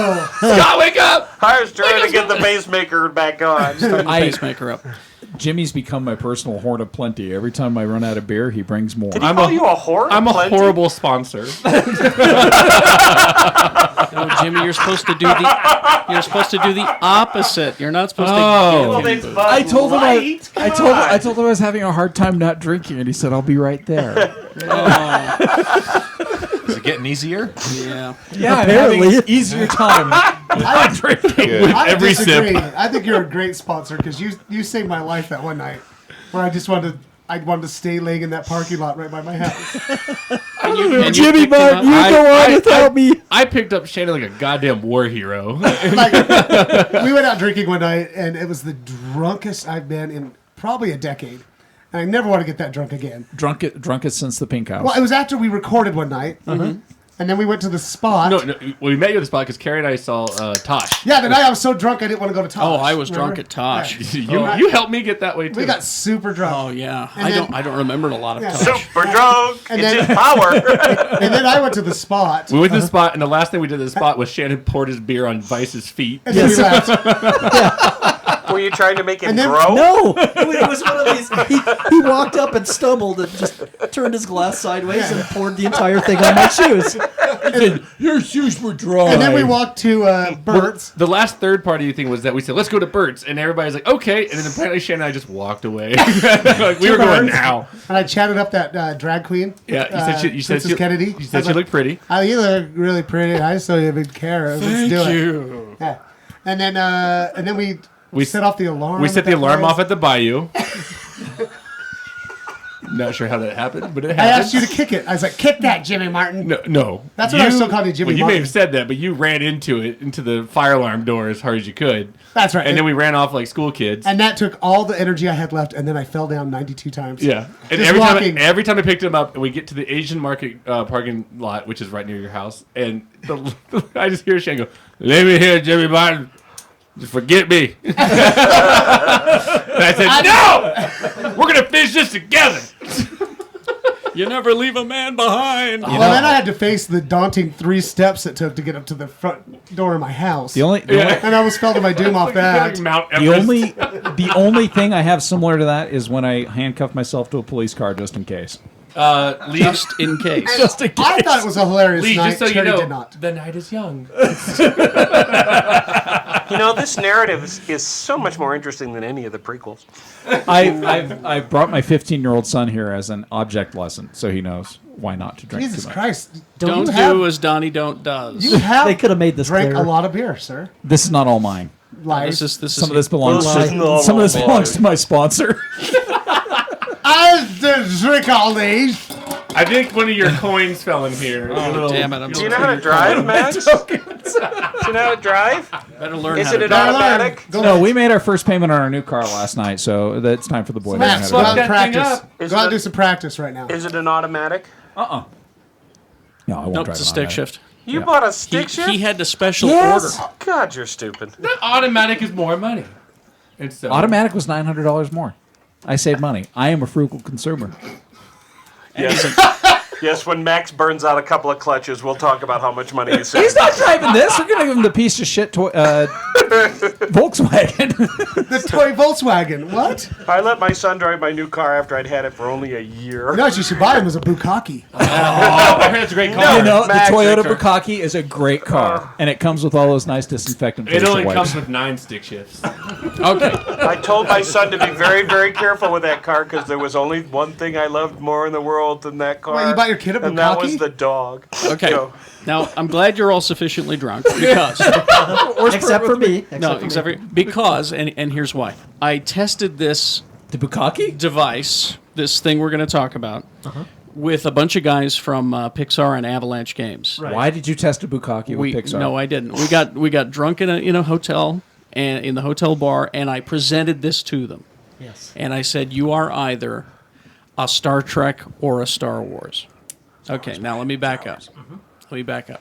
Oh! Scott, wake up! I was trying to get the pacemaker back on. Start the pacemaker up. Jimmy's become my personal horn of plenty. Every time I run out of beer, he brings more. Did he call you a whore? I'm a horrible sponsor. No, Jimmy, you're supposed to do the opposite. You're not supposed to give him booze. I told him I told him I was having a hard time not drinking, and he said, "I'll be right there." Is it getting easier? Yeah. Yeah, apparently, I'm having an easier time not drinking. I Every disagree. sip. I think you're a great sponsor because you saved my life that one night where I wanted to stay laying in that parking lot right by my house. And Jimmy Martin, you go on without me. I picked up Shannon like a goddamn war hero. Like, we went out drinking one night, and it was the drunkest I've been in probably a decade. And I never want to get that drunk again. Drunkest since the Pink House. Well, it was after we recorded one night, and then we went to the spot. No, we met you at the spot because Carrie and I saw Tosh. Yeah, the night I was so drunk I didn't want to go to Tosh. Oh, I was remember? drunk at Tosh. Yeah. You helped me get that way too. We got super drunk. Oh yeah, And I don't remember a lot of Yeah. Tosh. Super drunk. And It's then- his power. And then I went to the spot. We went to the spot, and the last thing we did at the spot was Shannon poured his beer on Vice's feet. And then we left. Were you trying to make him And then- grow? No, it was one of these. He walked up and stumbled and just turned his glass sideways and poured the entire thing on my shoes. Your shoes were dry. And then we walked to Burt's. The last third party thing was that we said, let's go to Burt's. And everybody's like, okay. And then apparently Shannon and I just walked away. Like, we were going Burt's. now. And I chatted up that drag queen. Yeah, you said Princess Kennedy. You said she looked pretty. Oh, you look really pretty. I just don't even care. Let's do it. you. Yeah. And then we set off the alarm. We set at the that alarm place. off at the bayou. Not sure how that happened, but it I happened. asked you to kick it. I was like, kick that, Jimmy Martin. No. That's what I was still calling you, Jimmy Well, you Martin. may have said that, but you ran into the fire alarm door as hard as you could. That's right. And then we ran off like school kids. And that took all the energy I had left, and then I fell down 92 times. Yeah, and Just every walking. time I picked him up, and we get to the Asian Market parking lot, which is right near your house, and I just hear Shane go, "Leave me here, Jimmy Martin. Just forget me." And I said, "No, we're gonna finish this together." You never leave a man behind. Well, then I had to face the daunting 3 steps it took to get up to the front door of my house. the only And I almost fell to my doom off that. Mount the Everest. only thing I have similar to that is when I handcuff myself to a police car just in case. Lee, Just in case. Just in case. I thought it was a hilarious Lee, night. just so you Terry know, did not. the night is young. You know, this narrative is so much more interesting than any of the prequels. I've brought my 15-year-old son here as an object lesson, so he knows why not to drink Jesus too much. Christ. Don't you have, do as Donnie don't does. You have They could have made this drank clearer. a lot of beer, sir. This is not all mine. Lies. This is Some of this belongs This is not to all mine. my sponsor. I didn't drink all these. I think one of your coins fell in here. Oh, damn it. I'm Do you know how to drive, Max? Do you know how to drive? better learn Is how it to an drive. automatic? No, we made our first payment on our new car last night, so it's time for the boy to learn how Max, to go out drive. and that thing practice. up. Is Go out it- and do some practice right now. Is it an automatic? No, I won't Nope, drive it's a it on stick that. shift. You Yeah. bought a He, stick shift? he had to special Yes. order. God, you're stupid. That automatic is more money. It's Automatic was $900 more. I saved money. I am a frugal consumer. Yes, when Max burns out a couple of clutches, we'll talk about how much money he saved. He's not driving this. We're going to give him the piece of shit Volkswagen. The toy Volkswagen. What? I let my son drive my new car after I'd had it for only a year. You know what you should buy him was a bukkake. I heard it's a great car. You know, the Max, Toyota Victor. Bukkake is a great car, and it comes with all those nice disinfectant It only facial comes wipes. with 9 stick shifts. Okay. I told my son to be very, very careful with that car because there was only one thing I loved more in the world than that car. What, you bought your kid a And that bukkake? was the dog. Okay. So, Now, I'm glad you're all sufficiently drunk because... Except for me. Because, and here's why. I tested this The Bukkake? device, this thing we're going to talk about, with a bunch of guys from Pixar and Avalanche Games. Why did you test a Bukkake with Pixar? No, I didn't. We got drunk in a hotel and in the hotel bar, and I presented this to them. Yes. And I said, "You are either a Star Trek or a Star Wars." Okay, now let me back up. Let me back up.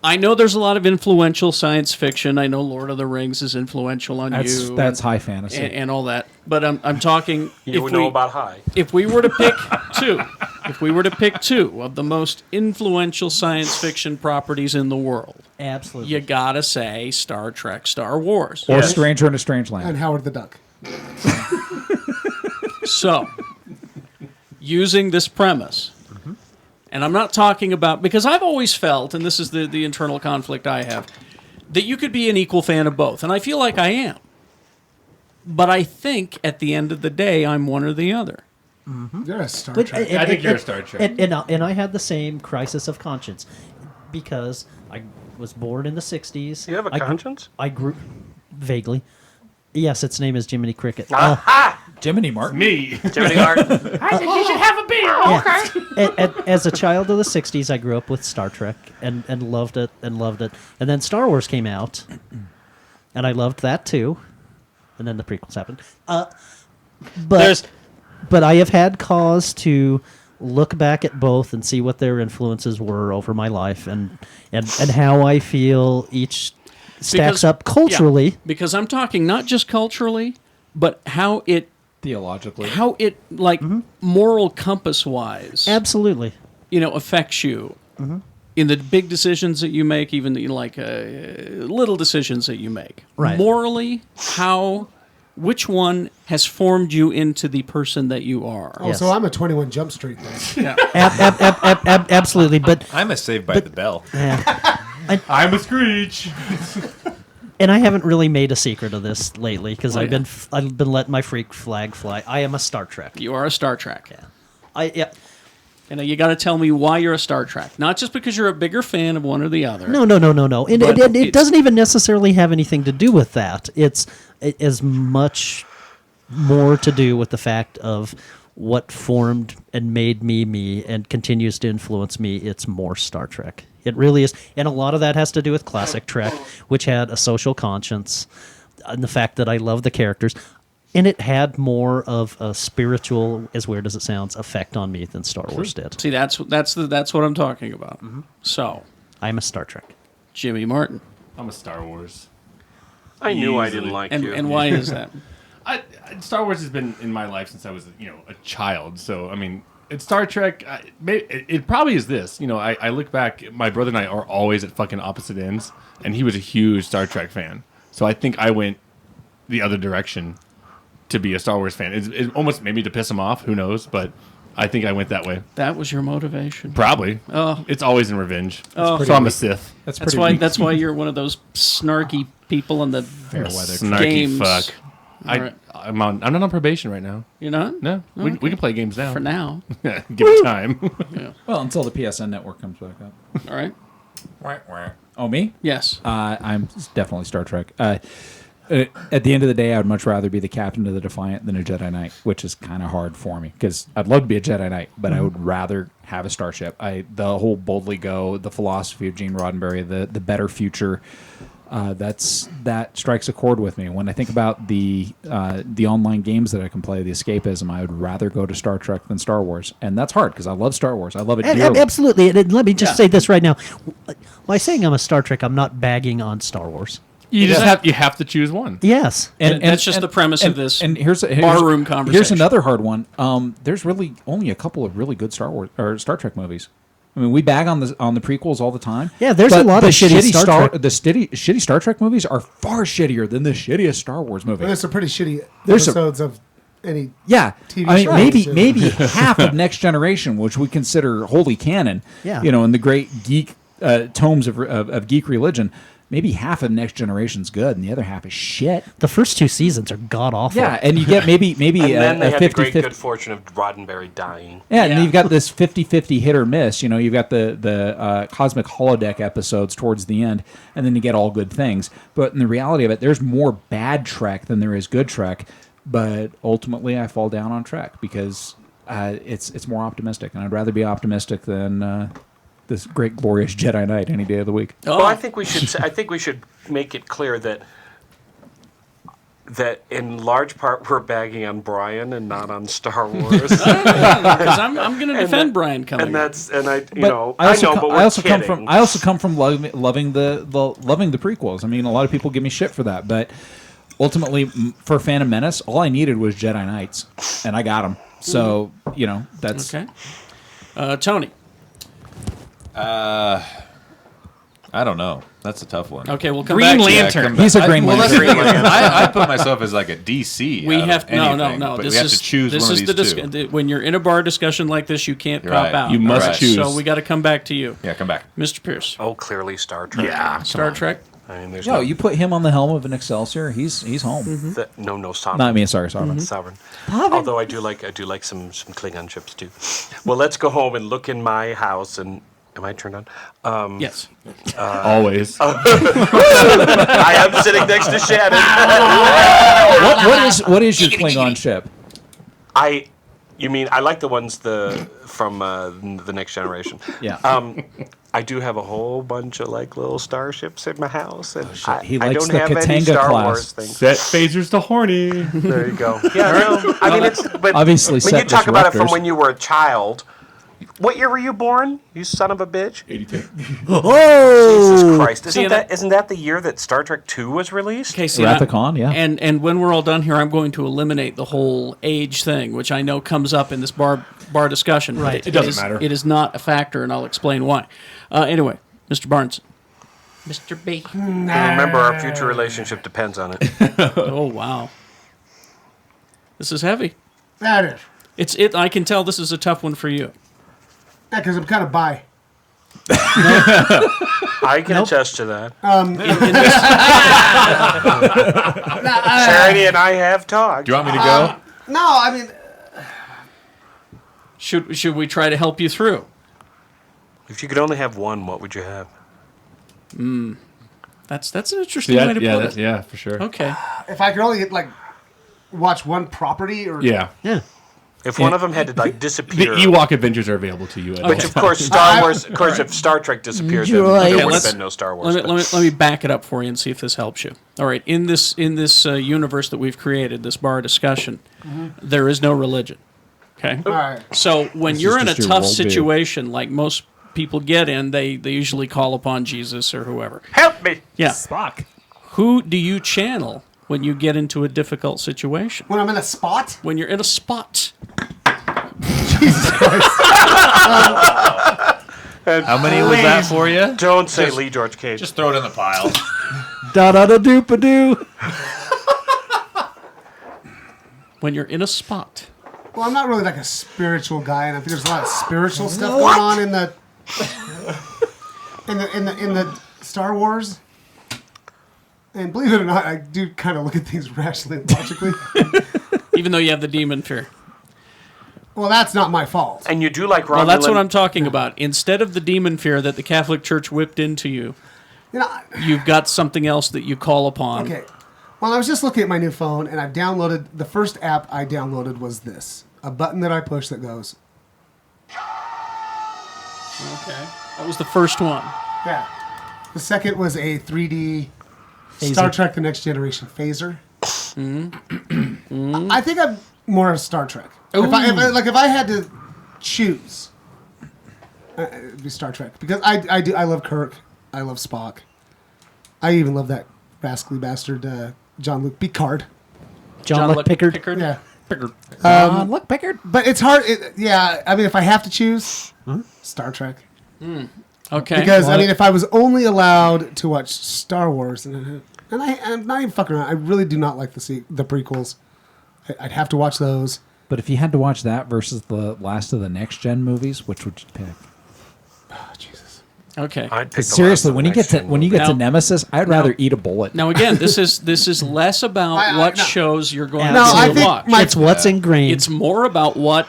I know there's a lot of influential science fiction. I know Lord of the Rings is influential on you. That's high fantasy. and all that. But I'm talking. you would know about high. If we were to pick two, if we were to pick two of the most influential science fiction properties in the world, Absolutely. you gotta say Star Trek, Star Wars. Or Yes. Stranger in a Strange Land. And Howard the Duck. So, using this premise, and I'm not talking about, because I've always felt, and this is the internal conflict I have, that you could be an equal fan of both, and I feel like I am. But I think at the end of the day, I'm one or the other. You're a Star But- Trek. I think you're a Star Trek. And I had the same crisis of conscience because I was born in the 60s. You have a conscience? I grew vaguely. Yes, its name is Jiminy Cricket. Jiminy Martin. Me. Jiminy Martin. I think you should have a beer. As a child of the 60s, I grew up with Star Trek and loved it and loved it. And then Star Wars came out, and I loved that too. And then the prequels happened. But I have had cause to look back at both and see what their influences were over my life and how I feel each stacks up culturally. Yeah, because I'm talking not just culturally, but how it Theologically. like moral compass wise, Absolutely. Affects you in the big decisions that you make, even like little decisions that you make. Right. Morally, which one has formed you into the person that you are? Oh, Yes. so I'm a 21 Jump Street then. Absolutely. But I'm a Saved by the Bell. I'm a Screech. and I haven't really made a secret of this lately because Oh, I've yeah. been letting my freak flag fly. I am a Star Trek. You are a Star Trek. Yeah. You got to tell me why you're a Star Trek. Not just because you're a bigger fan of one or the other. No. And But it it's- doesn't even necessarily have anything to do with that. It's as much more to do with the fact of what formed and made me and continues to influence me. It's more Star Trek. It really is. And a lot of that has to do with classic Trek, which had a social conscience and the fact that I love the characters. And it had more of a spiritual, as weird as it sounds, effect on me than Star Wars did. See, that's what I'm talking about. So, I'm a Star Trek. Jimmy Martin. I'm a Star Wars. I knew I Easily. didn't like And you. and why is that? Star Wars has been in my life since I was, a child. So I mean, it's Star Trek. It probably is this. I look back. My brother and I are always at fucking opposite ends, and he was a huge Star Trek fan. So I think I went the other direction to be a Star Wars fan. It almost maybe to piss him off. Who knows? But I think I went that way. That was your motivation. Probably. Oh. It's always in revenge. Oh. So I'm a Sith. That's That's pretty why. neat. That's why you're one of those snarky people in the Snarky games. fuck. Alright. I'm not on probation right now. You're not. No, we can play games now. For now. Give it time. Well, until the PSN network comes back up. All right. Oh, me? Yes. I'm definitely Star Trek. At the end of the day, I would much rather be the captain of the Defiant than a Jedi Knight, which is kind of hard for me because I'd love to be a Jedi Knight, but I would rather have a starship. The whole boldly go, the philosophy of Gene Roddenberry, the better future. That strikes a chord with me. When I think about the online games that I can play, the escapism, I would rather go to Star Trek than Star Wars, and that's hard because I love Star Wars. I love it dearly. Absolutely. And let me just say this right now. By saying I'm a Star Trek, I'm not bagging on Star Wars. You have to choose one. Yes. That's just the premise of this And here's barroom conversation. Here's another hard one. There's really only a couple of really good Star Wars or Star Trek movies. I mean, we bag on the prequels all the time. Yeah, there's but a lot the of shitty Star Trek. The shitty Star Trek movies are far shittier than the shittiest Star Wars movie. And there's some pretty shitty There's some- episodes of any. Yeah, TV I mean, shows. maybe half of Next Generation, which we consider holy canon. Yeah. In the great geek tomes of geek religion. Maybe half of Next Generation's good, and the other half is shit. The first two seasons are god awful. Yeah, and you get maybe and then they a had the 50-50. great good fortune of Roddenberry dying. Yeah, and then you've got this 50-50 hit or miss. You've got the cosmic holodeck episodes towards the end, and then you get all good things. But in the reality of it, there's more bad Trek than there is good Trek. But ultimately, I fall down on Trek because it's more optimistic, and I'd rather be optimistic than this great glorious Jedi Knight any day of the week. Oh, Well, I think we should make it clear that in large part we're bagging on Brian and not on Star Wars. because I'm going to defend Brian coming. and that's and I But I know, but we're I also kidding. come from loving the prequels. I mean, a lot of people give me shit for that, but ultimately, for Phantom Menace, all I needed was Jedi Knights, and I got them. So that's Okay. Tony. I don't know. That's a tough one. Okay, we'll come Green back. Lantern. He's a Green Lantern. I put myself as like a DC. We out have of anything, no. But This we have is to choose this one is of the these two. when you're in a bar discussion like this, you can't You're cop right. out. You must Alright. choose. So we got to come back to you, Yeah, come back. Mr. Pierce. Oh, clearly Star Trek. Yeah. Star Trek. I mean, there's No, you put him on the helm of an Excelsior. He's home. no Sovereign. Not me. Sorry. Sovereign. Although I do like some Klingon ships too. Well, let's go home and look in my house. And am I turned on? Yes. Always. I am sitting next to Shannon. What is your Klingon ship? You mean I like the ones from the Next Generation? Yeah. I do have a whole bunch of like little starships in my house, and He I likes don't the have any Katanga Star class. Wars things. Set phasers to horny. There you go. Yeah, no, I mean it's but Obviously when set you talk about it from disruptors. when you were a child. What year were you born? You son of a bitch! 82. Jesus Christ! See, Isn't that the year that Star Trek II was released? Okay, see, Wrath of Khan, yeah. And when we're all done here, I'm going to eliminate the whole age thing, which I know comes up in this bar discussion. Right. It doesn't matter. It is not a factor, and I'll explain why. Anyway, Mr. Barnes. Mr. B. Now remember, our future relationship depends on it. Oh wow, this is heavy. That is. I can tell this is a tough one for you. Yeah, because I'm kind of bi. I can attest to that. Charity and I have talked. Do you want me to go? No, I mean, Should we try to help you through? If you could only have one, what would you have? That's an interesting way to put it. Yeah, for sure. Okay. if I could only get like watch one property or Yeah. Yeah. If one of them had to like The disappear, Ewok Adventures are available to you. which of course Star Wars. Of course, if Star Trek disappears, then Right. there Okay, would have let's- been no Star Wars. Let me back it up for you and see if this helps you. All right, in this universe that we've created, this bar discussion, there is no religion. Okay. all right. So when This you're is in a just your tough worldview. situation, like most people get in, they usually call upon Jesus or whoever. Help me! Yeah. Spock. Who do you channel when you get into a difficult situation? When I'm in a spot, When you're in a spot. How many was that for you? Don't say Lee George Cage. Just throw it in the pile. Da da da doop a doo. When you're in a spot. well, I'm not really like a spiritual guy, and I think there's a lot of spiritual stuff going on in the in the Star Wars. And believe it or not, I do kind of look at things rationally and logically. Even though you have the demon fear. Well, that's not my fault. And you do like Romulan. Well, that's what I'm talking about. Instead of the demon fear that the Catholic Church whipped into you, You know, you've got something else that you call upon. okay. Well, I was just looking at my new phone, and I've downloaded the first app I downloaded was this: a button that I push that goes. Okay. That was the first one. Yeah. The second was a 3D Star Trek: The Next Generation phaser. I think I'm more of Star Trek. If I had to choose, it'd be Star Trek because I love Kirk, I love Spock, I even love that rascally bastard John-Luc Picard. John Luke Pickard. Yeah, John Luke Pickard. but it's hard. I mean, if I have to choose, Star Trek. Okay. Because I mean, if I was only allowed to watch Star Wars, and I'm not even fucking around, I really do not like the prequels. I'd have to watch those. But if you had to watch that versus the last of the next gen movies, which would you pick? Oh, Jesus. Okay. I'd pick the Seriously, last of when the you get next to gen when you movie. get to Now- Nemesis, I'd rather eat a bullet. Now again, this is less about what no. shows you're going No, I to think watch. It's what's ingrained. It's more about what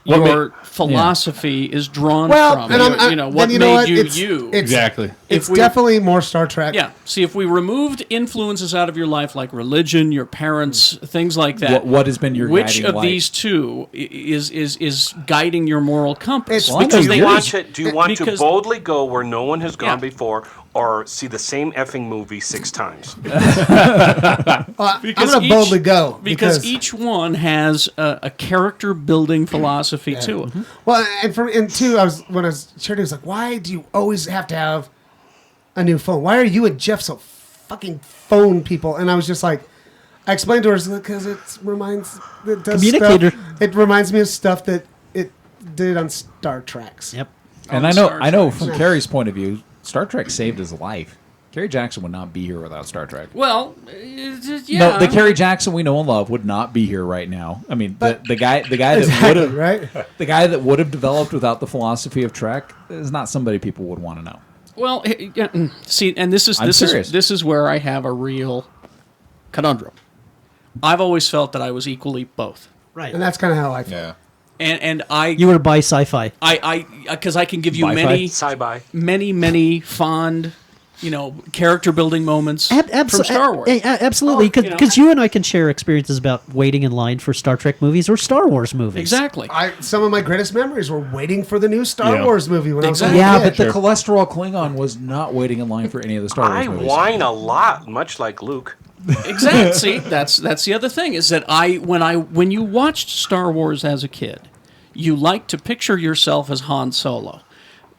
What your philosophy is drawn Well, from. and You know then what you made know what? you It's- you. it's- Exactly. It's If we- definitely more Star Trek. Yeah. See, if we removed influences out of your life, like religion, your parents, things like that, What has been your which guiding of light? these two is guiding your moral compass? It's- Because Do Do you you they want to? Do you want to because- boldly go where no one has gone Yeah. before, or see the same effing movie 6 times? I'm Because going to each- boldly go. Because each one has a character building philosophy to it. Well, and two, when I was Charity was like, "Why do you always have to have a new phone? Why are you and Jeff so fucking phone people?" And I was just like, I explained to her because it does Communicator. stuff. It reminds me of stuff that did on Star Treks. Yep. And Oh, I know, Star I know Trek. from Carrie's point of view, Star Trek saved his life. Carrie Jackson would not be here without Star Trek. Well, yeah. No, the Carrie Jackson we know and love would not be here right now. I mean, the guy that would Exactly, have right? the guy that would have developed without the philosophy of Trek is not somebody people would want to know. Well, see, and this I'm serious. is where I have a real conundrum. I've always felt that I was equally both, Right. And that's kind of how I feel. Yeah. and I You were by sci-fi. because I can give you Wi-Fi? Sci-fi. many fond, character building moments from Star Wars. Absolutely, Oh, because you and I can share experiences about waiting in line for Star Trek movies or Star Wars movies. Exactly. Some of my greatest memories were waiting for the new Star Yeah. Wars movie when Exactly. I Yeah, was a but kid. the cholesterol Klingon was not waiting in line for any of the Star Wars I movies. whine a lot, much like Luke. Exactly. See, that's the other thing is that when you watched Star Wars as a kid, you liked to picture yourself as Han Solo,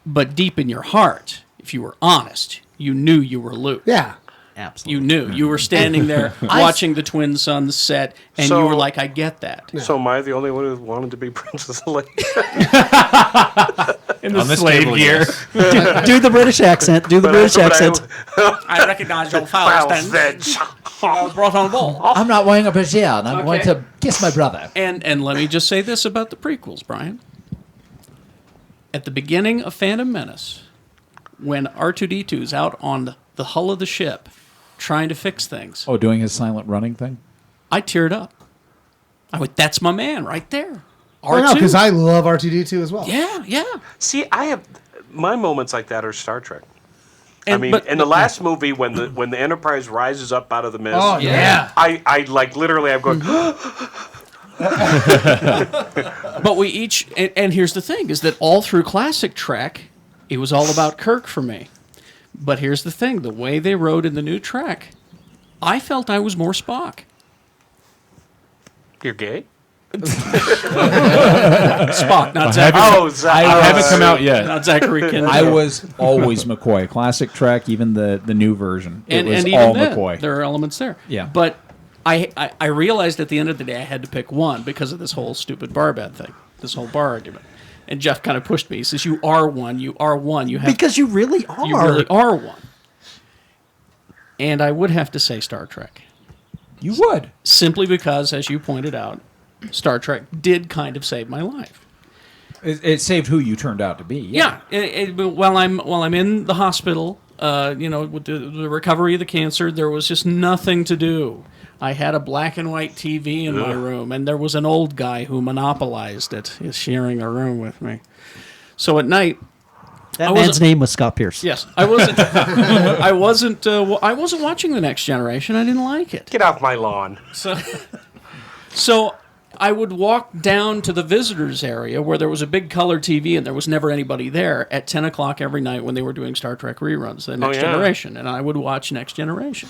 but deep in your heart, if you were honest, you knew you were Luke. Yeah. Absolutely. You knew. You were standing there watching the twin sons set, and So- you were like, I get that. So am I the only one who wanted to be Princess Leia? In the On this slave table, gear. yes. Do the British accent. Do the British accent. I recognize your Well, Faust then. brought on ball. I'm not wearing a brassiere, and I'm Okay. going to kiss my brother. And let me just say this about the prequels, Brian. At the beginning of Phantom Menace, when R2-D2's out on the hull of the ship trying to fix things, Oh, doing his silent running thing? I teared up. I went, that's my man right there. I know, R2. because I love R2D2 as well. Yeah. See, I have my moments like that are Star Trek. And, I mean, but- in the last movie, when the Enterprise rises up out of the mist, Oh, Yeah. I like literally, I'm going. But we each, and here's the thing, is that all through classic Trek, it was all about Kirk for me. But here's the thing, the way they wrote in the new Trek, I felt I was more Spock. You're gay? Spock, not Zachary. Oh, Zach. I haven't come out yet. Not Zachary Quinto. I was always McCoy. Classic Trek, even the new version. It was even all then, McCoy. there are elements there. Yeah. But I realized at the end of the day I had to pick one because of this whole stupid bar bed thing, this whole bar argument. And Jeff kind of pushed me. He says, "You are one. You are one. You have Because you really are. you really are one." And I would have to say Star Trek, You would. simply because, as you pointed out, Star Trek did kind of save my life. It saved who you turned out to be. Yeah. While I'm in the hospital, with the recovery of the cancer, there was just nothing to do. I had a black and white TV in my room, and there was an old guy who monopolized it, sharing a room with me. So at night, That I man's wasn't- name was Scott Pierce. yes, I wasn't. I wasn't watching The Next Generation. I didn't like it. Get off my lawn. So I would walk down to the visitors area where there was a big color TV and there was never anybody there at 10 o'clock every night when they were doing Star Trek reruns, The Next yeah. Generation. And I would watch Next Generation.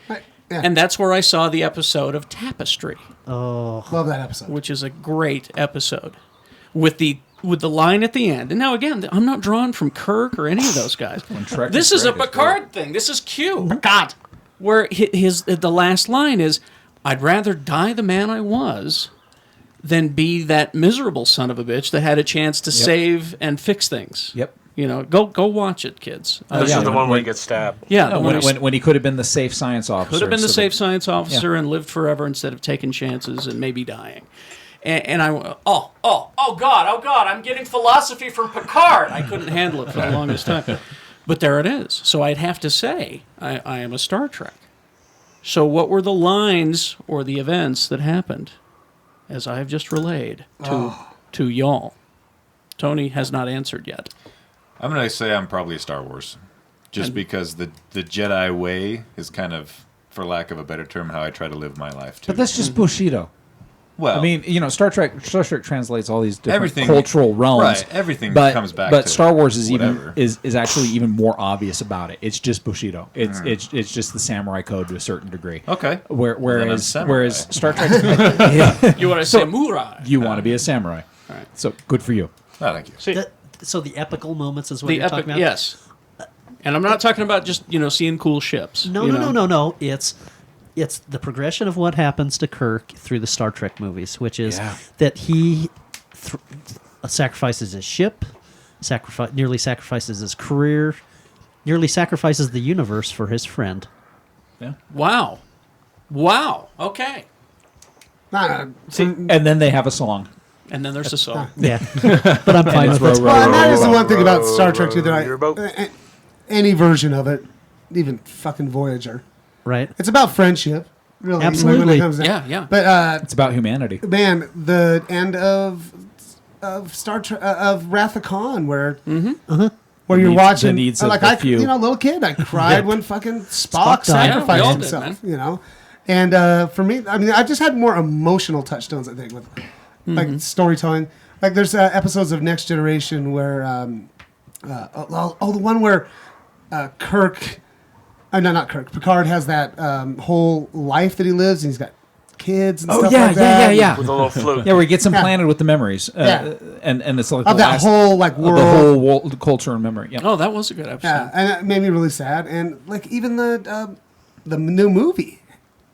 Yeah. And that's where I saw the episode of Tapestry, Love that episode. which is a great episode with the line at the end. And now again, I'm not drawn from Kirk or any of those guys. Trek This is is a great, it's Picard thing. This is Q. Picard. Where the last line is, "I'd rather die the man I was than be that miserable son of a bitch that had a chance to save and fix things." Yep. Go watch it, kids. This yeah, is the when- one where when- he gets stabbed. Yeah, No, the one who's- when he could have been the safe science officer. could have been the so safe that- science officer Yeah. and lived forever instead of taking chances and maybe dying. And I went, oh God, I'm getting philosophy from Picard. I couldn't handle it for the longest time. But there it is. So I'd have to say I am a Star Trek. So what were the lines or the events that happened as I have just relayed to y'all? Tony has not answered yet. I'm going to say I'm probably a Star Wars. Just because the Jedi way is kind of, for lack of a better term, how I try to live my life, too. But that's just Bushido. well, I mean, Star Trek translates all these different Everything- cultural realms. right, everything but, comes back But to Star Wars is whatever. is actually even more obvious about it. It's just Bushido. It's just the samurai code to a certain degree. Okay. Whereas samurai. Star Trek, You want to say samurai? you want to be a samurai. Right. So good for you. Oh, thank you. See, So the epical moments is what the you're epic, talking about? yes. And I'm not talking about just seeing cool ships. No. It's the progression of what happens to Kirk through the Star Trek movies, which is Yeah. that he sacrifices his ship, nearly sacrifices his career, nearly sacrifices the universe for his friend. Wow. Okay. Nah, And then they have a song. And then there's a song. Yeah, but I'm fine with it. well, and that is the one thing about Star Trek too that Your boat. any version of it, even fucking Voyager, Right? it's about friendship. Really, Absolutely. when it comes down. Yeah. But It's about humanity. man, the end of Star Trek of Wrath of Khan, where where you're needs- watching, the needs of like the few. little kid, I cried when fucking Spock Spock died. sacrificed Yeah, we all did, himself, man. And for me, I mean, I just had more emotional touchstones, I think, with like storytelling. Like there's episodes of Next Generation where, the one where Kirk. No, not Kirk. Picard has that whole life that he lives, and he's got kids and stuff like that. With a little flute. Yeah, where he gets Yeah. implanted with the memories. Yeah. And it's like Of the that last- whole like of world. the whole culture and memory. Yeah. Oh, that was a good episode. Yeah, and it made me really sad. And like even the new movie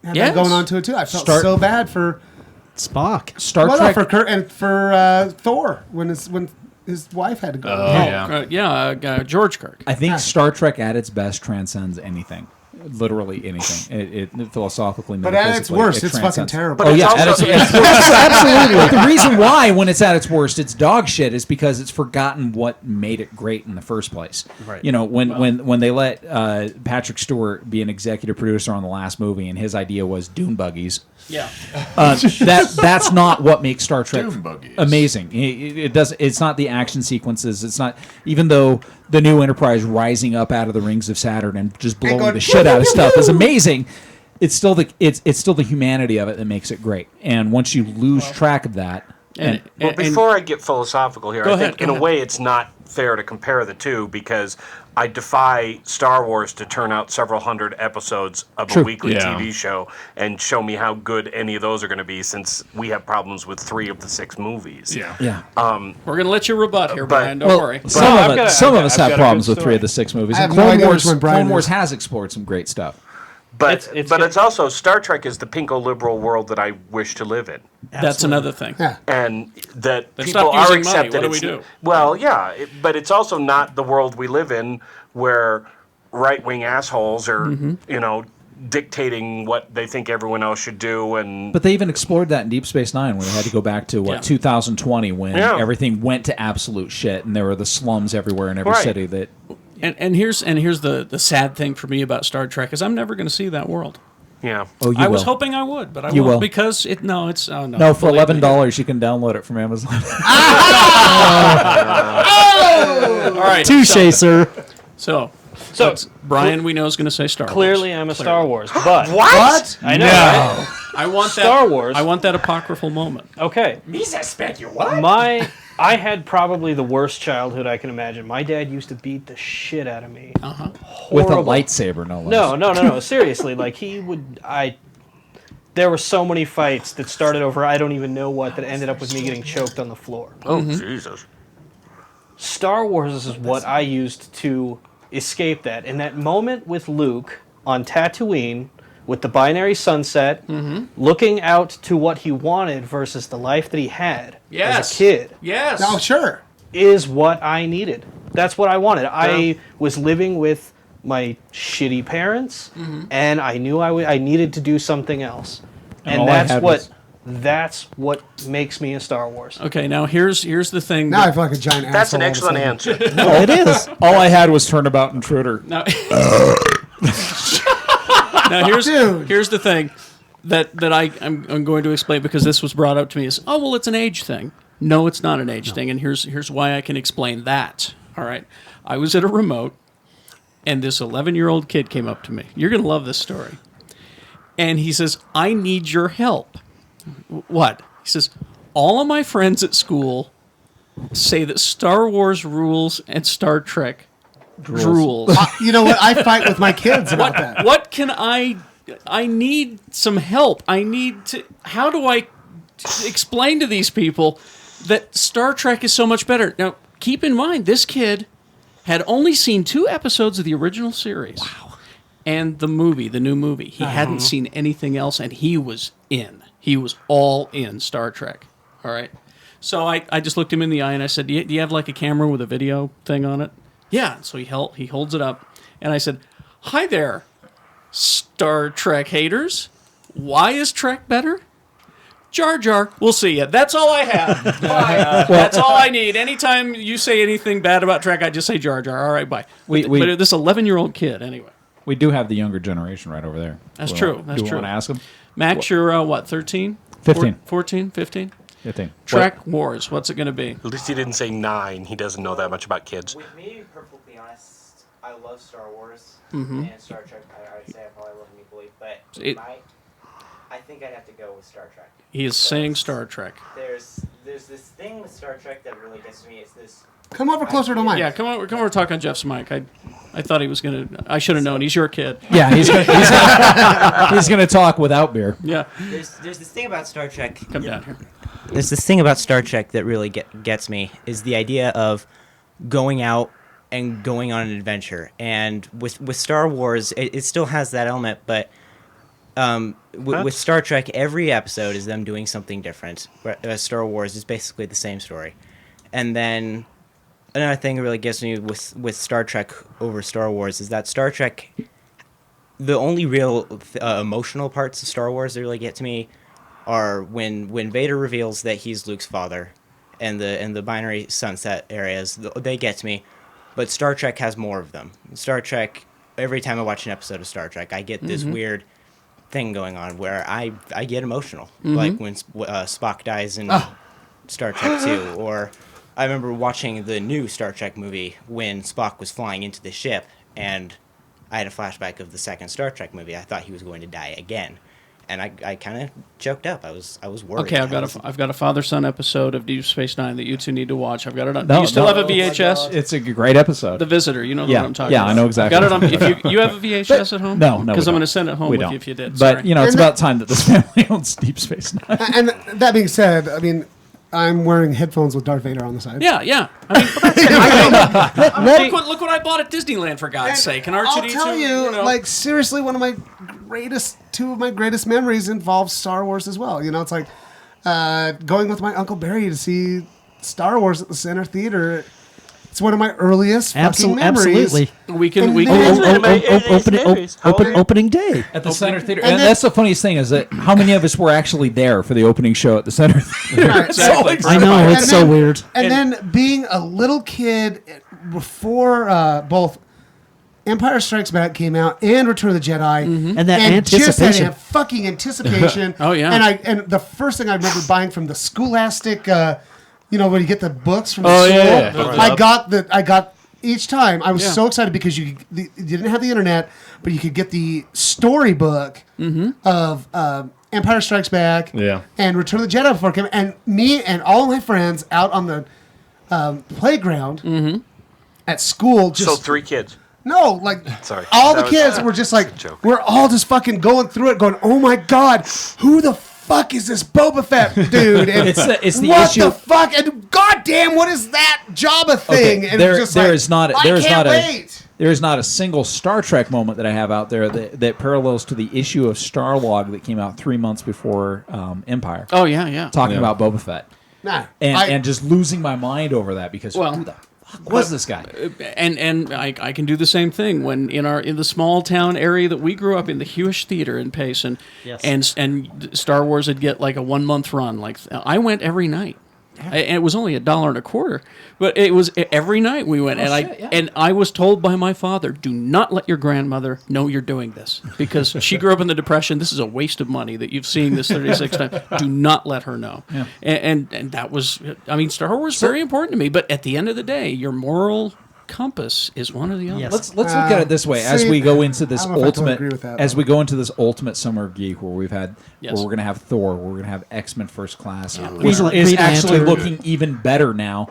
had that Yes. going on to it too. I felt so bad for Spock. Star no, Trek. for Kurt and for Thor when his wife had to go. George Kirk. I think Star Trek at its best transcends anything. Literally anything. It philosophically, But at its metaphysically, worst, it it's fucking transcends. terrible. But Oh it's yeah, also- at its worst, absolutely. But the reason why, when it's at its worst, it's dog shit, is because it's forgotten what made it great in the first place. Right. You know, when they let Patrick Stewart be an executive producer on the last movie, and his idea was dune buggies. Yeah. That's not what makes Star Trek Dune buggies. amazing. It does. It's not the action sequences. It's not, even though the new Enterprise rising up out of the rings of Saturn and just blowing going, the shit out of stuff is amazing. It's still the humanity of it that makes it great. And once you lose track of that, And, Well, before I get philosophical here, Go I ahead, think go in a ahead. way it's not fair to compare the two because I defy Star Wars to turn out several hundred episodes of True. a weekly Yeah. TV show and show me how good any of those are going to be since we have problems with 3 of the 6 movies. yeah. we're going to let you rebut here, but- Brian. Don't Well, worry. some I've of got a- us I've have got a problems good with 3 story. of the 6 movies. I And have no Clone idea Wars, which one Brian Clone Wars is. has explored some great stuff. But It's it's also Star Trek is the pinko liberal world that I wish to live in. That's another thing. Yeah. And that Then people stop are using money. accepted. What do we It's- do? Well, yeah, but it's also not the world we live in where right-wing assholes are, dictating what they think everyone else should do. And But they even explored that in Deep Space Nine, where they had to go back to Yeah. 2020, when Yeah. everything went to absolute shit, and there were the slums everywhere in every Right. city. That And here's the sad thing for me about Star Trek is I'm never going to see that world. yeah, you I was will. hoping I would, but I You won't will. because it's no. No, for believe me. $11 you can download it from Amazon. All right. Touche, sir. So So, let's- Brian, we know is going to say Star Wars. Clearly, I'm a Star Wars, but What? I know. Right? I want Star that. Wars. I want that apocryphal moment. Okay. I had probably the worst childhood I can imagine. My dad used to beat the shit out of me. With a Horrible. lightsaber, no less. No. Seriously, like there were so many fights that started over I don't even know what that ended up with me getting choked on the floor. oh Jesus, Star Wars is what I used to escape that. And that moment with Luke on Tatooine with the binary sunset, looking out to what he wanted versus the life that he had as a kid, Yes. Oh, sure. is what I needed. That's what I wanted. I was living with my shitty parents, and I knew I needed to do something else. And And all I that's had what was- that's what makes me a Star Wars. Okay. Now here's the thing. Now I feel like a giant that's an asshole all of a excellent sudden. answer. It is. All I had was Turnabout Intruder. Now, now Dude. here's the thing that I'm going to explain because this was brought up to me is it's an age thing. No, it's not an age thing, and here's why I can explain that. All right, I was at a remote, and this 11-year-old kid came up to me. You're gonna love this story, and he says, "I need your help." What? He says, "All of my friends at school say that Star Wars rules and Star Trek drools." You know what? I fight with my kids about that. What can I need some help. How do I explain to these people that Star Trek is so much better? Now, keep in mind, this kid had only seen 2 episodes of the original series. Wow. And the new movie. He hadn't seen anything else, and he was in. He was all in Star Trek. All right? So I just looked him in the eye and I said, do you have like a camera with a video thing on it? Yeah. So he holds it up and I said, hi there, Star Trek haters. Why is Trek better? Jar Jar, we'll see ya. That's all I have. Bye. That's all I need. Anytime you say anything bad about Trek, I just say Jar Jar. All right, bye. But this 11-year-old kid, anyway. We do have the younger generation right over there. That's true. That's do true. Want to ask them? Max, you're what, 13? 15. 14, 15? 15. Trek Wars, what's it going to be? At least he didn't say 9. He doesn't know that much about kids. With me, perfectly honest, I love Star Wars and Star Trek. I would say I probably love them equally, but I think I'd have to go with Star Trek. He is saying Star Trek. There's this thing with Star Trek that really gets to me. It's this. Come over closer to Mike. Yeah, come over, talk on Jeff's mic. I thought he was going to. I should have known. He's your kid. Yeah, he's gonna talk without beer. Yeah. There's this thing about Star Trek. Come down here. There's this thing about Star Trek that really gets me is the idea of going out and going on an adventure. And with Star Wars, it still has that element, but with Star Trek, every episode is them doing something different. Star Wars is basically the same story. And then another thing that really gets me with Star Trek over Star Wars is that Star Trek, the only real emotional parts of Star Wars that really get to me are when Vader reveals that he's Luke's father, and the binary sunset areas, they get to me. But Star Trek has more of them. Star Trek, every time I watch an episode of Star Trek, I get this weird thing going on where I get emotional, like when Spock dies in Star Trek 2, or I remember watching the new Star Trek movie when Spock was flying into the ship, and I had a flashback of the second Star Trek movie. I thought he was going to die again, and I kind of choked up. I was worried. Okay, I've got a father-son episode of Deep Space Nine that you two need to watch. I've got it on. Do you still have a VHS? It's a great episode. The Visitor, you know what I'm talking about. Yeah, I know exactly. I've got it on. If you have a VHS at home? No, because I'm going to send it home with you if you did. Sorry. But it's about time that this family owns Deep Space Nine. And that being said, I mean, I'm wearing headphones with Darth Vader on the side. Yeah. I mean, look what I bought at Disneyland, for God's sake. And R2D2. I'll tell you, like, seriously, two of my greatest memories involve Star Wars as well. It's like going with my Uncle Barry to see Star Wars at the Center Theater. It's one of my earliest fucking memories. Absolutely. We can Opening day At the Center Theater. And that's the funniest thing is that how many of us were actually there for the opening show at the Center Theater? Right. Exactly. I know, it's so weird. And then being a little kid before both Empire Strikes Back came out and Return of the Jedi, And that just anticipation. that fucking anticipation. Oh, yeah. And the first thing I remember buying from the Scholastic, when you get the books from Oh, school, yeah. I got each time. I was so excited because you didn't have the internet, but you could get the storybook of Empire Strikes Back and Return of the Jedi before it came. And me and all of my friends out on the playground at school just... So 3 kids. No, like, Sorry. all the kids were just like, we're all just fucking going through it, going, oh my God, who the fuck is this Boba Fett dude? And It's the what issue. the fuck? And goddamn, what is that Jabba thing? Okay, And there it's just is not wait. there is not a single Star Trek moment that I have out there that parallels to the issue of Starlog that came out 3 months before Empire. Oh, yeah. Talking about Boba Fett. Nah, And just losing my mind over that because who the fuck was this guy? And I can do the same thing when in the small town area that we grew up in, the Hewish Theater in Payson, and Star Wars would get like a 1 month run. Like I went every night. And it was only $1.25, but it was every night we went. And I was told by my father, do not let your grandmother know you're doing this because she grew up in the Depression. This is a waste of money that you've seen this 36 times. Do not let her know. Yeah. And that was, I mean, Star Wars is very important to me. But at the end of the day, your moral compass is one or the other. Yes. Let's look at it this way as we go into this I don't know if I totally ultimate agree with that, as though. we go into this ultimate summer of Geek where we've had Yes. where we're going to have Thor, where we're going to have X-Men First Class, Green is actually Lantern. looking even better now.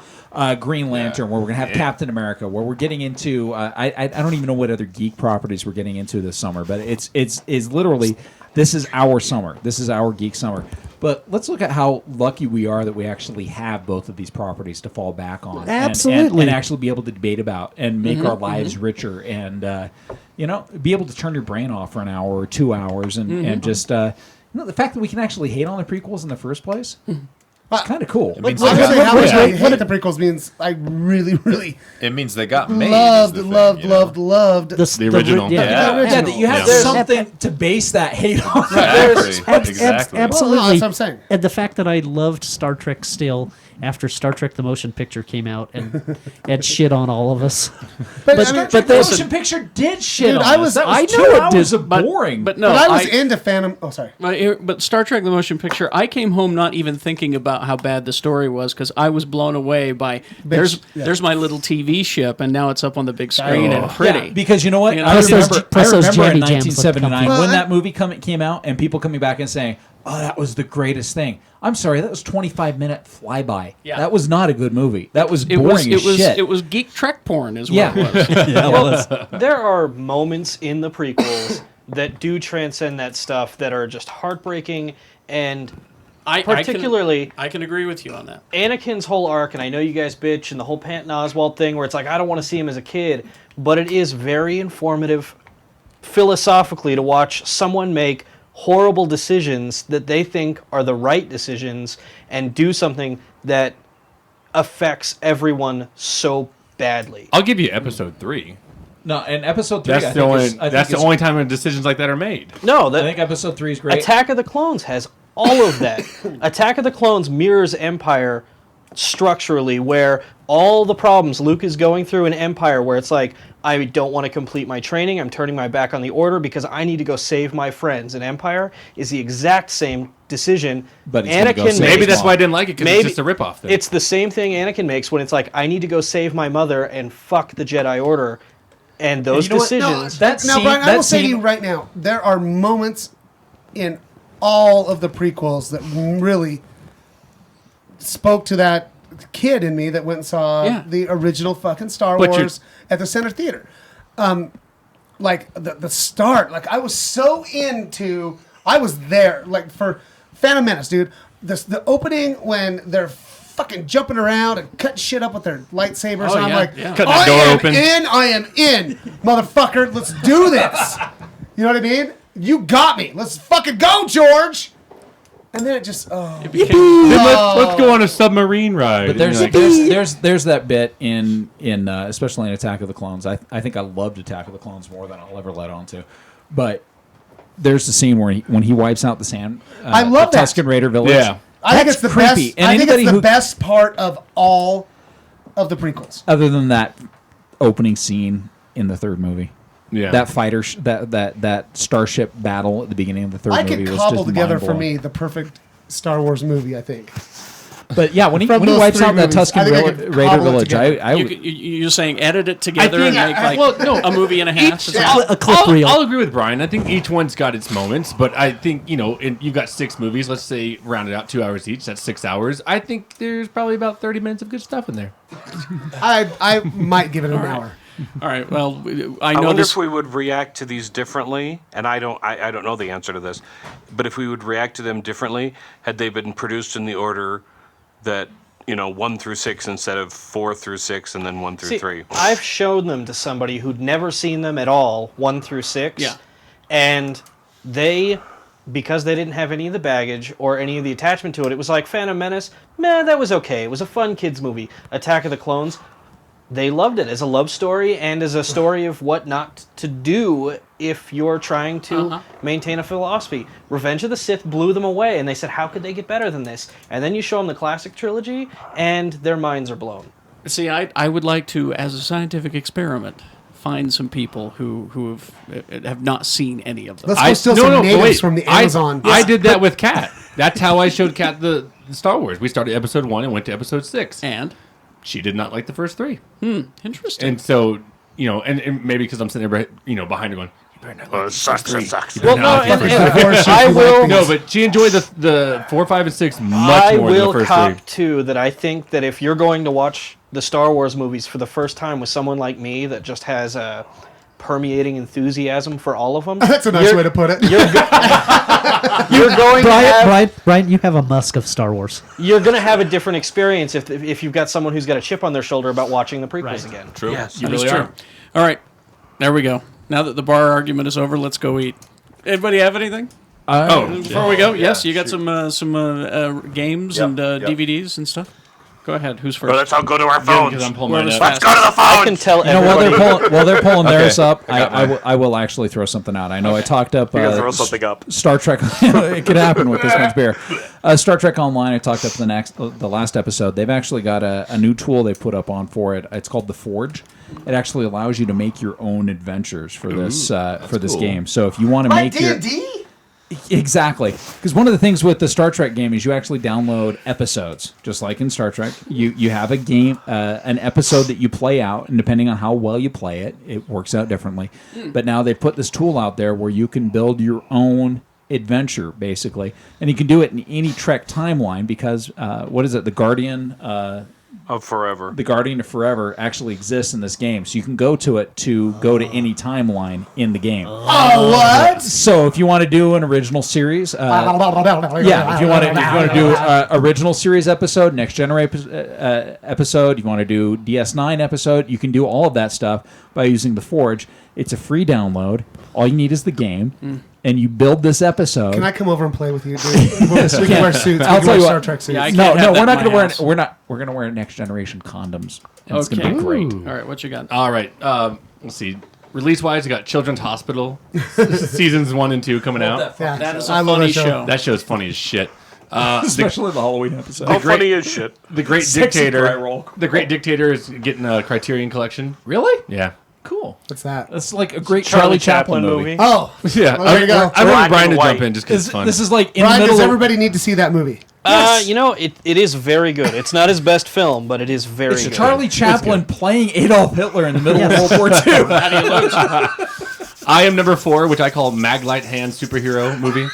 Green Lantern, where we're going to have Captain America, where we're getting into I don't even know what other geek properties we're getting into this summer, but it's literally this is our summer. This is our geek summer. But let's look at how lucky we are that we actually have both of these properties to fall back on. Absolutely. And actually be able to debate about and make our lives richer and, be able to turn your brain off for an hour or 2 hours and just, the fact that we can actually hate on the prequels in the first place. It's kind of cool. means I they would say got- how much I yeah. hate the prequels means I really, really It means they got made. is loved, the thing, loved, you know? loved. The original. Yeah, Yeah. yeah, that you have Yeah. something to base that hate on. Exactly. Exactly. Absolutely. Well, no, that's what I'm saying. And the fact that I loved Star Trek still after Star Trek the motion picture came out and shit on all of us. But, But- I mean, but The there's- motion picture did shit Dude, on I us. was- That I was know too it did, boring. But no, but I was into Phantom. Oh, sorry. But Star Trek: The Motion Picture, I came home not even thinking about how bad the story was because I was blown away by there's my little TV ship and now it's up on the big screen and pretty. Yeah, because you know what? You know, I plus those- remember, plus I those remember in jammy jams look 1979 comfy. when that movie came out and people coming back and saying, "Oh, that was the greatest thing." I'm sorry, that was 25-minute flyby. Yeah. That was not a good movie. That was it boring was as shit. it was geek Trek porn is what Yeah. it was. There are moments in the prequels that do transcend that stuff that are just heartbreaking, and particularly I can agree with you on that. Anakin's whole arc, and I know you guys bitch, and the whole Patton Oswalt thing where it's like, I don't want to see him as a kid, but it is very informative philosophically to watch someone make horrible decisions that they think are the right decisions and do something that affects everyone so badly. I'll give you episode 3. No, and episode 3, That's I the think only. is, I That's think the only time when decisions like that are made. No, I that think episode 3 is great. Attack of the Clones has all of that. Attack of the Clones mirrors Empire structurally, where all the problems Luke is going through in Empire, where it's like, I don't want to complete my training, I'm turning my back on the Order because I need to go save my friends. In Empire is the exact same decision But he's gonna go save Maybe his that's mom. why I didn't like it because it's just a ripoff. Then. It's the same thing Anakin makes when it's like, I need to go save my mother and fuck the Jedi Order. And those you know what? No, decisions... that Now, scene- Brian, I that will say to scene- you right now, there are moments in all of the prequels that really spoke to that kid in me that went and saw Yeah. the original fucking Star But Wars at the Center Theater. Like the start, like I was so into, I was there, like for Phantom Menace, dude. The opening when they're fucking jumping around and cutting shit up with their lightsabers, Oh, and I'm yeah, like, yeah. Cutting that door open. I am in, motherfucker. Let's do this. You know what I mean? You got me. Let's fucking go, George. And then it just, Then let's go on a submarine ride. But there's And you're like, there's that bit in especially in Attack of the Clones. I think I loved Attack of the Clones more than I'll ever let on to. But there's the scene where when he wipes out the sand. I love the that. Tusken Raider village. Yeah. I think That's it's the creepy. best. And I think it's anybody the who- best part of all of the prequels. Other than that opening scene in the third movie. yeah. That fighter, that starship battle at the beginning of the third I movie could was cobble just together for mind-blowing. me the perfect Star Wars movie. I think. But yeah, when he From those wipes three out that movies, I Tusken think I could Raider cobble it village, together. You're saying edit it together and think- make like well, no. a movie and a half? Is that- A clip I'll, reel. I'll agree with Brian. I think each one's got its moments, but I think you've got 6 movies. Let's say round it out 2 hours each. That's 6 hours. I think there's probably about 30 minutes of good stuff in there. I might give it an hour. All right. Well, I I know wonder this. if we would react to these differently, and I don't know the answer to this, but if we would react to them differently had they been produced in the order that 1 through 6 instead of 4 through 6 and then 1 through See, 3. I've shown them to somebody who'd never seen them at all, 1 through 6. Yeah. And they, because they didn't have any of the baggage or any of the attachment to it, it was like Phantom Menace, meh, that was okay. It was a fun kids movie. Attack of the Clones, they loved it as a love story and as a story of what not to do if you're trying to maintain a philosophy. Revenge of the Sith blew them away, and they said, how could they get better than this? And then you show them the classic trilogy, and their minds are blown. See, I would like to, as a scientific experiment, find some people who have not seen any of them. Let's go steal some natives from the Amazon. I did that with Kat. That's how I showed Kat the Star Wars. We started episode 1 and went to episode 6. And She did not like the first 3. interesting. And so, and maybe because I'm sitting there, behind her going, you better not like It sucks, it sucks. Well, no, and course I you will... like No, but she enjoyed the 4, 5, and 6 much I more than the will first cop 3. too that I think that if you're going to watch the Star Wars movies for the first time with someone like me that just has a permeating enthusiasm for all of them, That's a nice way to put it. you're going to have Brian, you have a Musk of Star Wars. you're going to have a different experience if you've got someone who's got a chip on their shoulder about watching the prequels again. True. Yes. You That is really true. are. All right, there we go. Now that the bar argument is over, let's go eat. Anybody have anything? Before we go, yes, you got some games Yep, and yep. DVDs and stuff. Go ahead. Who's first? Let's all go to our phones. Because I'm pulling mine Whoever's up. fast. Go to the I phone. can tell You know, everybody. while they're pulling theirs up, I got mine. I will actually throw something out. I know I talked up. You're gonna throw something up. Star Trek. It could happen with this much beer. Star Trek Online. I talked up the last episode. They've actually got a new tool they put up on for it. It's called the Forge. It actually allows you to make your own adventures for this cool. game. So if you want to make your exactly, because one of the things with the Star Trek game is you actually download episodes, just like in Star Trek. You have a game, an episode that you play out, and depending on how well you play it, it works out differently. But now they put this tool out there where you can build your own adventure, basically, and you can do it in any Trek timeline because what is it? The Guardian Of forever. the Guardian of Forever actually exists in this game, so you can go to it to go to any timeline in the game. Oh, what? So if you want to do an original series, yeah, if you want to do original series episode, next generation episode, you want to do DS9 episode, you can do all of that stuff by using the Forge. It's a free download. All you need is the game, and you build this episode. Can I come over and play with you, dude? We can wear suits. I'll We can tell wear you Star what. Trek suits. Yeah, I No, can't no, have we're that not in going to my wear. house. We're going to wear next generation condoms. And It's Okay. going to be great. All right, what you got? All right. Let's see. Release-wise, we got Children's Hospital seasons 1 and 2 coming out. Yeah. That is I a love funny that show. That show's funny as shit. Especially the Halloween episode. How funny is shit? The Great Sexy Dictator. dry roll. The Great Dictator is getting a Criterion Collection. Really? Yeah. Cool. What's that? That's like a great Charlie Chaplin movie. Oh, Yeah. Well, there you go. I Black wanted Brian and to jump white. in just because it's fun. This is like in Brian, the does middle. everybody need to see that movie? It is very good. It's not his best film, but it is very It's good. Charlie Chaplin playing Adolf Hitler in the middle of World War II. I Am Number 4, which I call Maglite Hand superhero movie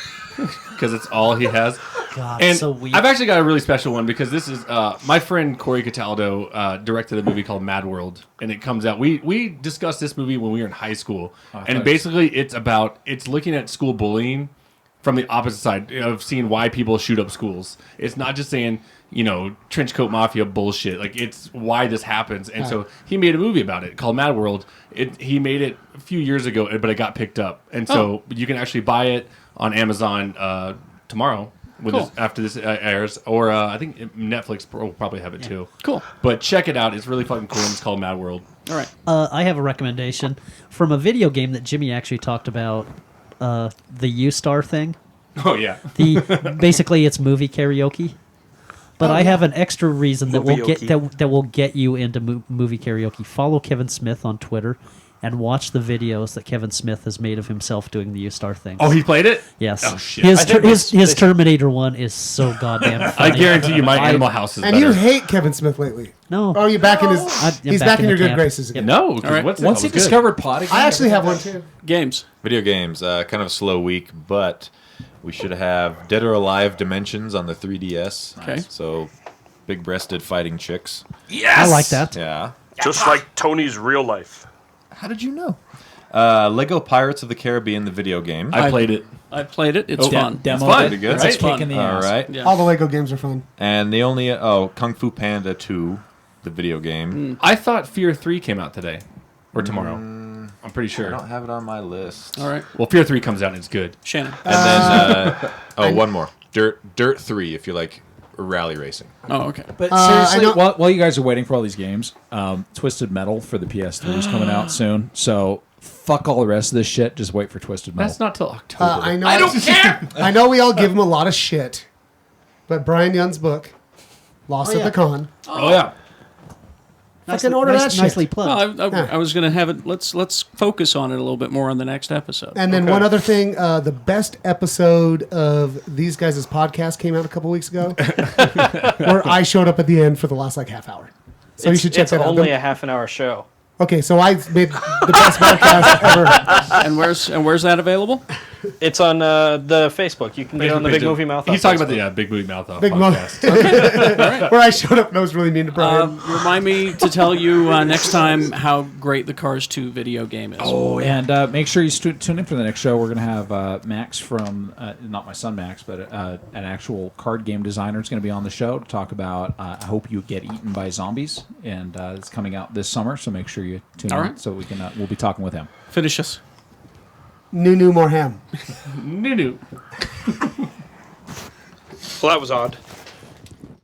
because it's all he has. God, And so weak. I've actually got a really special one because this is my friend Corey Cataldo directed a movie called Mad World, and it comes out. We discussed this movie when we were in high school, and basically it's looking at school bullying from the opposite side of seeing why people shoot up schools. It's not just saying trench coat mafia bullshit. Like it's why this happens, and so he made a movie about it called Mad World. He made it a few years ago, but it got picked up, and so you can actually buy it on Amazon tomorrow. After this airs, or I think Netflix will probably have it too. Cool. But check it out; it's really fucking cool. And it's called Mad World. All right. I have a recommendation from a video game that Jimmy actually talked about, the U-Star thing. Oh yeah, Basically it's movie karaoke. But I have an extra reason that will get that will get you into movie karaoke. Follow Kevin Smith on Twitter and watch the videos that Kevin Smith has made of himself doing the U-Star thing. Oh, he played it? Yes. Oh shit! His Terminator one is so goddamn funny. I guarantee you, my Animal House is And better. you hate Kevin Smith lately. No. Oh, you back in his? I'm He's back back in in your the good camp. graces again. No, 'cause All right. what's Once he discovered pot again, I actually have one too. Games. Video games, kind of a slow week, but we should have Dead or Alive Dimensions on the 3DS. Okay. So, big-breasted fighting chicks. I like that. Yeah. Just like Tony's real life. How did you know? Lego Pirates of the Caribbean, the video game. I played it. I played it. It's fun. Demo. It's fun. Pretty good. It's Right? a kick in the All ass. right. Yeah. All the Lego games are fun. And the only Kung Fu Panda 2, the video game. I thought Fear 3 came out today or tomorrow. I'm pretty I sure. don't have it on my list. All right. Well, Fear 3 comes out and it's good. Shannon. And then one more. Dirt 3 if you like rally racing. Oh, okay. But I seriously, know- while you guys are waiting for all these games, Twisted Metal for the PS3 is coming out soon. So fuck all the rest of this shit. Just wait for Twisted Metal. That's not till October. I know. I don't care. I know we all give him a lot of shit, but Brian Young's book, Lost at the Con. Oh yeah. Fucking order that shit. Nicely plugged. Well, I was going to have it. Let's focus on it a little bit more on the next episode. And then one other thing, the best episode of these guys' podcast came out a couple weeks ago, where I showed up at the end for the last half hour. So you should check It's that out. only a half-an-hour show. Okay, so I made the best podcast ever. and where's that available? It's on the Facebook. You can get on the Big Facebook Movie Mouth. He's talking about the Big Movie Mouth Off Big Mo- podcast. Where I showed up and I was really mean to Brian. Remind me to tell you next time how great the Cars 2 video game is. Oh, and make sure you tune in for the next show. We're going to have Max from, not my son Max, but an actual card game designer is going to be on the show to talk about I Hope You Get Eaten by Zombies. And it's coming out this summer, so make sure you tune All in right. so we'll be talking with him. Finish us. New more ham. New. Well, that was odd.